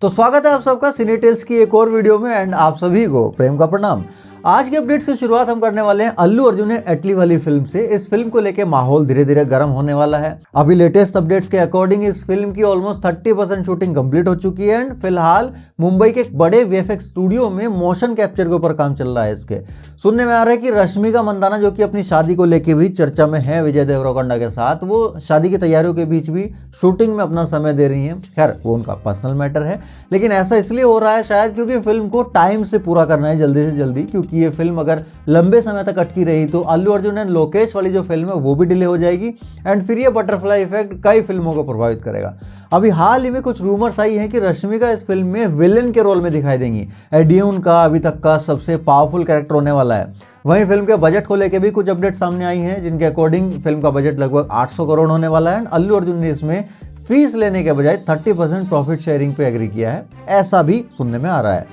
तो स्वागत है आप सबका सिने टेल्स की एक और वीडियो में एंड आप सभी को प्रेम का प्रणाम। आज के अपडेट्स की शुरुआत हम करने वाले हैं अल्लू अर्जुन ने एटली वाली फिल्म से। इस फिल्म को लेके माहौल धीरे धीरे गर्म होने वाला है। अभी लेटेस्ट अपडेट्स के अकॉर्डिंग इस फिल्म की ऑलमोस्ट 30% शूटिंग कंप्लीट हो चुकी है एंड फिलहाल मुंबई के एक बड़े वीएफएक्स स्टूडियो में मोशन कैप्चर के ऊपर काम चल रहा है। इसके सुनने में आ रहा है कि रश्मिका मंदाना जो कि अपनी शादी को लेके भी चर्चा में है विजय देवरकोंडा के साथ, वो शादी की तैयारियों के बीच भी शूटिंग में अपना समय दे रही हैं। खैर वो उनका पर्सनल मैटर है, लेकिन ऐसा इसलिए हो रहा है शायद क्योंकि फिल्म को टाइम से पूरा करना है जल्दी से जल्दी, क्योंकि ये फिल्म अगर लंबे समय तक अटकी रही तो अल्लू अर्जुन एंड लोकेश वाली जो फिल्म है वो भी डिले हो जाएगी एंड फिर ये बटरफ्लाई इफेक्ट कई फिल्मों को प्रभावित करेगा। अभी हाल ही में कुछ रूमर्स आई हैं कि रश्मिका इस फिल्म में विलेन के रोल में दिखाई देंगी। ड्यून का अभी तक का सबसे पावरफुल कैरेक्टर होने वाला है। वहीं फिल्म के बजट को लेकर भी कुछ अपडेट सामने आई हैं, जिनके अकॉर्डिंग फिल्म का बजट लगभग 800 करोड़ होने वाला है एंड अल्लू अर्जुन ने इसमें फीस लेने के बजाय 30% प्रॉफिट शेयरिंग पे एग्री किया है, ऐसा भी सुनने में आ रहा है।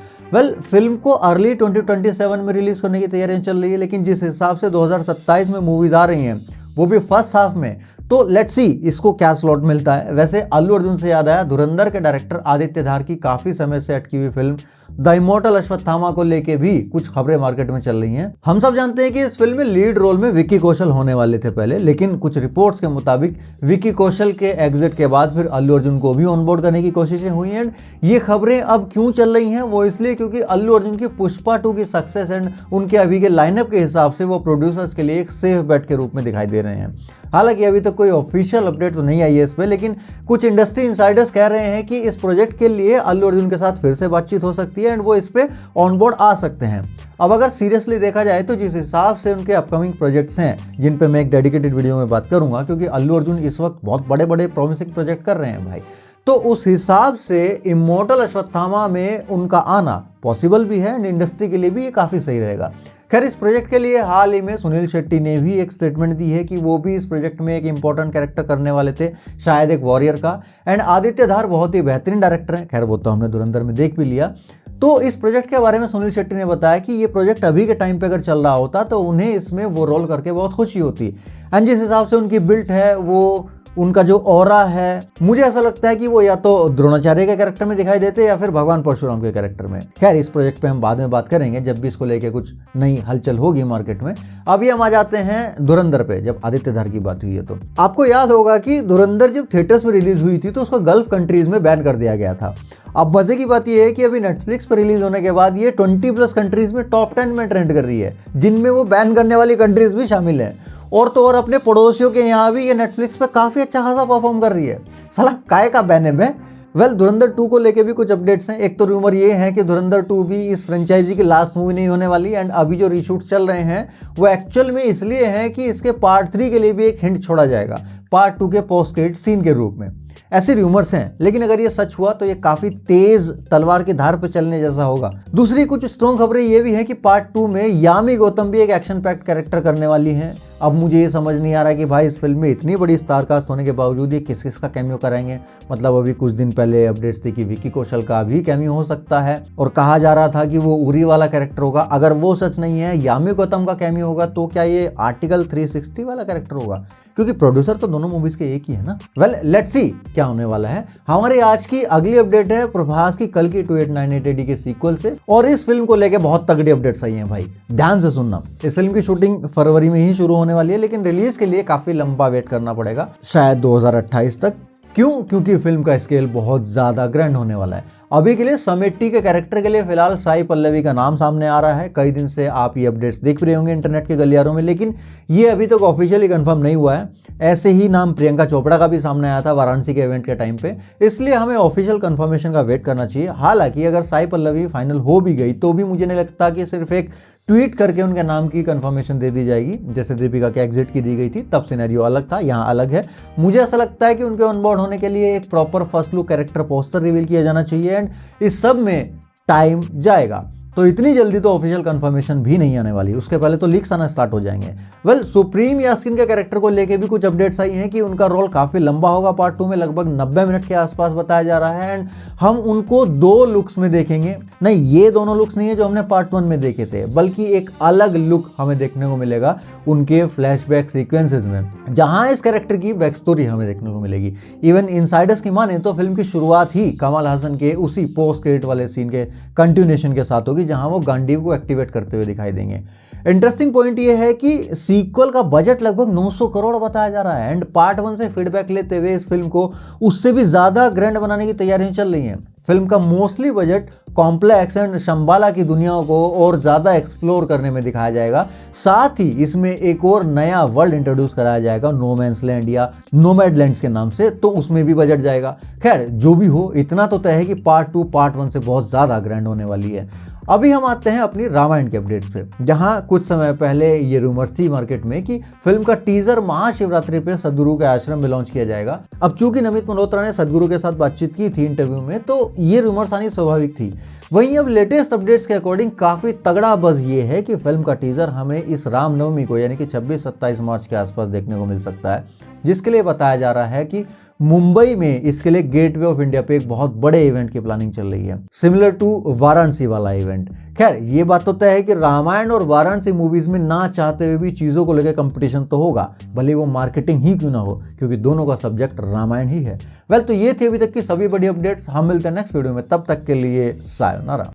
फिल्म को अर्ली 2027 में रिलीज करने की तैयारियां चल रही है, लेकिन जिस हिसाब से 2027 में मूवीज आ रही हैं वो भी फर्स्ट हाफ में, तो लेट्स सी इसको क्या स्लॉट मिलता है। वैसे अल्लू अर्जुन से याद आया, धुरंधर के डायरेक्टर आदित्य धार की काफी समय से अटकी हुई फिल्म द इमॉर्टल अश्वत्थामा को लेके भी कुछ खबरें मार्केट में चल रही हैं। हम सब जानते हैं कि इस फिल्म में लीड रोल में विक्की कौशल होने वाले थे पहले, लेकिन कुछ रिपोर्ट्स के मुताबिक विक्की कौशल के एग्जिट के बाद फिर अल्लू अर्जुन को भी ऑनबोर्ड करने की कोशिशें हुई एंड ये खबरें अब क्यों चल रही हैं वो इसलिए क्योंकि अल्लू अर्जुन की पुष्पा 2 की सक्सेस एंड उनके अभी के लाइनअप के हिसाब से वो प्रोड्यूसर्स के लिए एक सेफ बेट के रूप में दिखाई दे रहे हैं। हालांकि अभी तक कोई ऑफिशियल अपडेट तो नहीं आई है इस पर, लेकिन कुछ इंडस्ट्री इंसाइडर्स कह रहे हैं कि इस प्रोजेक्ट के लिए अल्लू अर्जुन के साथ फिर से बातचीत हो सकती है एंड वो इस पे ऑनबोर्ड आ सकते हैं। अब अगर सीरियसली देखा जाए तो जिस हिसाब से उनके अपकमिंग प्रोजेक्ट्स हैं, जिन पे मैं एक डेडिकेटेड वीडियो में बात करूंगा, क्योंकि अल्लू अर्जुन इस वक्त बहुत बड़े बड़े प्रॉमिसिंग प्रोजेक्ट कर रहे हैं भाई, तो उस हिसाब से इमॉर्टल अश्वत्थामा में उनका आना पॉसिबल भी है एंड इंडस्ट्री के लिए भी ये काफ़ी सही रहेगा। खैर इस प्रोजेक्ट के लिए हाल ही में सुनील शेट्टी ने भी एक स्टेटमेंट दी है कि वो भी इस प्रोजेक्ट में एक इंपॉर्टेंट कैरेक्टर करने वाले थे, शायद एक वॉरियर का। एंड आदित्य धार बहुत ही बेहतरीन डायरेक्टर हैं, खैर वो तो हमने धुरंधर में देख भी लिया। तो इस प्रोजेक्ट के बारे में सुनील शेट्टी ने बताया कि ये प्रोजेक्ट अभी के टाइम पे अगर चल रहा होता तो उन्हें इसमें वो रोल करके बहुत खुशी होती एंड जिस हिसाब से उनकी बिल्ट है, वो उनका जो ऑरा है, मुझे ऐसा लगता है कि वो या तो द्रोणाचार्य के कैरेक्टर में दिखाई देते या फिर भगवान परशुराम के कैरेक्टर में। खैर इस प्रोजेक्ट पे हम बाद में बात करेंगे जब भी इसको लेके कुछ नई हलचल होगी मार्केट में। अभी हम आ जाते हैं धुरंधर पे। जब आदित्य धार की बात हुई है तो आपको याद होगा कि धुरंधर जब थिएटर्स में रिलीज हुई थी तो उसको गल्फ कंट्रीज में बैन कर दिया गया था। अब मजे की बात यह है कि अभी नेटफ्लिक्स पर रिलीज होने के बाद ये 20+ कंट्रीज में टॉप 10 में ट्रेंड कर रही है, जिनमें वो बैन करने वाली कंट्रीज भी शामिल है। और तो और अपने पड़ोसियों के यहाँ भी ये नेटफ्लिक्स पे काफी अच्छा खासा परफॉर्म कर रही है। साला काय का बैन है बे। धुरंधर 2 को लेके भी कुछ अपडेट्स हैं। एक तो रूमर ये है कि धुरंधर 2 भी इस फ्रेंचाइजी की लास्ट मूवी नहीं होने वाली एंड अभी जो रीशूट चल रहे हैं वो एक्चुअल में इसलिए हैं कि इसके पार्ट 3 के लिए भी एक हिंट छोड़ा जाएगा, पार्ट 2 के पोस्ट क्रेडिट सीन के रूप में। ऐसे रूमर्स हैं, लेकिन अगर ये सच हुआ तो ये काफी तेज तलवार की धार पे चलने जैसा होगा। दूसरी कुछ स्ट्रॉन्ग खबरें ये भी हैं कि पार्ट 2 में यामी गौतम भी एक एक्शन पैक्ड कैरेक्टर करने वाली हैं। अब मुझे ये समझ नहीं आ रहा कि भाई इस फिल्म में इतनी बड़ी स्टार कास्ट होने के बावजूद ये किस किस का कैमियो कराएंगे। मतलब अभी कुछ दिन पहले अपडेट्स थी कि विक्की कौशल का भी कैमियो हो सकता है और कहा जा रहा था कि वो उरी वाला कैरेक्टर होगा। अगर वो सच नहीं है, यामी गौतम का कैमियो होगा, तो क्या ये आर्टिकल 360 वाला कैरेक्टर होगा? क्योंकि प्रोड्यूसर तो दोनों मूवीज के एक ही है ना। लेट्स सी क्या होने वाला है। हमारी आज की अगली अपडेट है प्रभास की कल की 2898 AD के सीक्वल से, और इस फिल्म को लेके बहुत तगड़ी अपडेट्स आई हैं भाई, ध्यान से सुनना। इस फिल्म की शूटिंग फरवरी में ही शुरू होने वाली है, लेकिन रिलीज के लिए काफी लंबा वेट करना पड़ेगा, शायद 2028 तक। क्यों? क्योंकि फिल्म का स्केल बहुत ज्यादा ग्रैंड होने वाला है। अभी के लिए समेट्टी के कैरेक्टर के लिए फिलहाल साई पल्लवी का नाम सामने आ रहा है। कई दिन से आप ये अपडेट्स देख रहे होंगे इंटरनेट के गलियारों में, लेकिन ये अभी तक ऑफिशियली कंफर्म नहीं हुआ है। ऐसे ही नाम प्रियंका चोपड़ा का भी सामने आया था वाराणसी के इवेंट के टाइम पे, इसलिए हमें ऑफिशियल कंफर्मेशन का वेट करना चाहिए। हालांकि अगर साई पल्लवी फाइनल हो भी गई तो भी मुझे नहीं लगता कि सिर्फ एक ट्वीट करके उनके नाम की कंफर्मेशन दे दी जाएगी, जैसे दीपिका के एग्जिट की दी गई थी, तब सिनेरियो अलग था, यहाँ अलग है। मुझे ऐसा लगता है कि उनके ऑनबोर्ड होने के लिए एक proper first look character poster reveal किया जाना चाहिए एंड इस सब में टाइम जाएगा। तो इतनी जल्दी तो ऑफिशियल कंफर्मेशन भी नहीं आने वाली, उसके पहले तो लीक्स आना स्टार्ट हो जाएंगे। वेल, सुप्रीम यास्कीन के कैरेक्टर को लेके भी कुछ अपडेट्स आई हैं कि उनका रोल काफी लंबा होगा पार्ट 2 में, लगभग 90 मिनट के आसपास बताया जा रहा है। एंड हम उनको 2 लुक्स में देखेंगे। नहीं, ये दोनों लुक्स नहीं है जो हमने पार्ट 1 में देखे थे, बल्कि एक अलग लुक हमें देखने को मिलेगा उनके फ्लैशबैक सीक्वेंसेस में, जहां इस कैरेक्टर की बैक स्टोरी हमें देखने को मिलेगी। इवन इनसाइडर्स की माने तो फिल्म की शुरुआत ही कमल हासन के उसी पोस्ट क्रेडिट वाले सीन के कंटिन्यूएशन के साथ होगी, जहां वो गांडीव को एक्टिवेट करते हुए दिखाई देंगे। इंटरेस्टिंग पॉइंट ये है कि सीक्वल का बजट लगभग 900 करोड़ बताया जा रहा है। एंड पार्ट 1 से फीडबैक लेते हुए इस फिल्म को उससे भी ज्यादा ग्रैंड बनाने की तैयारियां चल रही हैं। फिल्म का mostly budget complex and Shambhala की दुनिया को और ज्यादा एक्सप्लोर करने में दिखाया जाएगा। साथ ही इसमें एक और नया वर्ल्ड इंट्रोड्यूस कराया जाएगा, नो मैंस लैंड या नोमैडलैंड्स के नाम से, तो उसमें भी बजट जाएगा। खैर, जो भी हो, इतना तो तय है कि पार्ट 2 पार्ट 1 से बहुत ज्यादा ग्रैंड होने वाली है। अभी हम आते हैं अपनी रामायण के अपडेट्स पे, जहां कुछ समय पहले ये रूमर्स थी मार्केट में कि फिल्म का टीजर महाशिवरात्रि पे सदगुरु के आश्रम में लॉन्च किया जाएगा। अब चूंकि नमित मल्होत्रा ने सदगुरु के साथ बातचीत की थी इंटरव्यू में, तो ये रूमर्स आनी स्वाभाविक थी। वहीं अब लेटेस्ट अपडेट्स के अकॉर्डिंग काफी तगड़ा बज़ ये है कि फिल्म का टीजर हमें इस रामनवमी को यानी कि 26-27 मार्च के आसपास देखने को मिल सकता है, जिसके लिए बताया जा रहा है कि मुंबई में इसके लिए गेटवे ऑफ इंडिया पे एक बहुत बड़े इवेंट की प्लानिंग चल रही है, सिमिलर टू वाराणसी वाला इवेंट। खैर, ये बात तो तय है कि रामायण और वाराणसी मूवीज में ना चाहते हुए भी चीजों को लेकर कंपटीशन तो होगा, भले वो मार्केटिंग ही क्यों ना हो, क्योंकि दोनों का सब्जेक्ट रामायण ही है। वेल, तो ये थी अभी तक की सभी बड़ी अपडेट्स। हम मिलते हैं नेक्स्ट वीडियो में, तब तक के लिए सायोनारा।